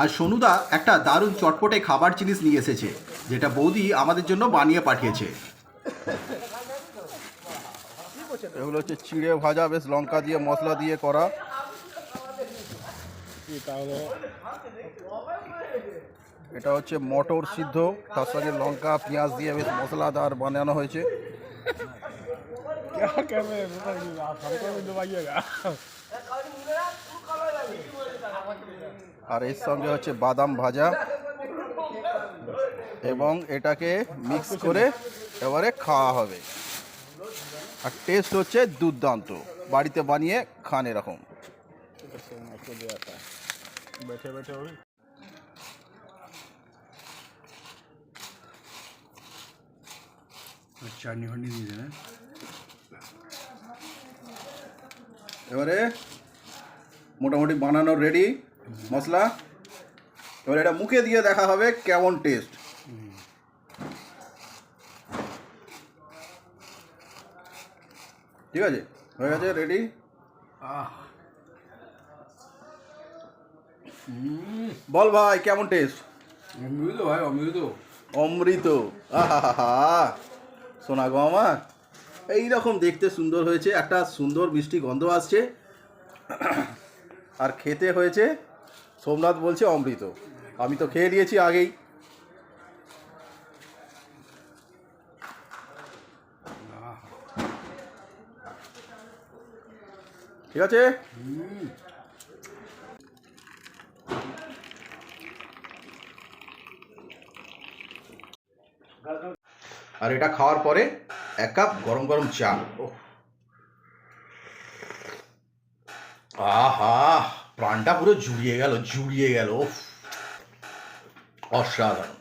আর সোনুদা একটা দারুণ চটপটে খাবার জিনিস নিয়ে এসেছে, যেটা বৌদি আমাদের জন্য বানিয়ে পাঠিয়েছে। এগুলো হচ্ছে চিড়ে ভাজা, বেশ লঙ্কা দিয়ে মশলা দিয়ে করা। এটা হচ্ছে মটর সিদ্ধ, তার সঙ্গে লঙ্কা পেঁয়াজ দিয়ে বেশ মশলাদার বানানো হয়েছে। আর এর সঙ্গে হচ্ছে বাদাম ভাজা, এবং এটাকে মিক্স করে এবারে খাওয়া হবে। আর টেস্ট হচ্ছে দুর্দান্ত, বাড়িতে বানিয়ে খান এরকম। চাটনি ফাটনি দিয়ে দেন। এবারে মোটামুটি বানানো রেডি মশলা। এবারে এটা মুখে দিয়ে দেখা হবে কেমন টেস্ট। ঠিক আছে, হয়ে গেছে, রেডি। বল ভাই কেমন টেস্ট? অমৃত ভাই, অমৃত। অমৃত। আহা, সোনা গো আমার, এইরকম দেখতে সুন্দর হয়েছে, একটা সুন্দর মিষ্টি গন্ধ আসছে, আর খেতে হয়েছে সোমনাথ বলছে অমৃত। আমি তো খেয়ে নিয়েছি আগেই। ঠিক আছে। আর এটা খাওয়ার পরে 1 কাপ গরম গরম চা। আহা, প্রাণটা পুরো জুড়িয়ে গেল, অসাধারণ।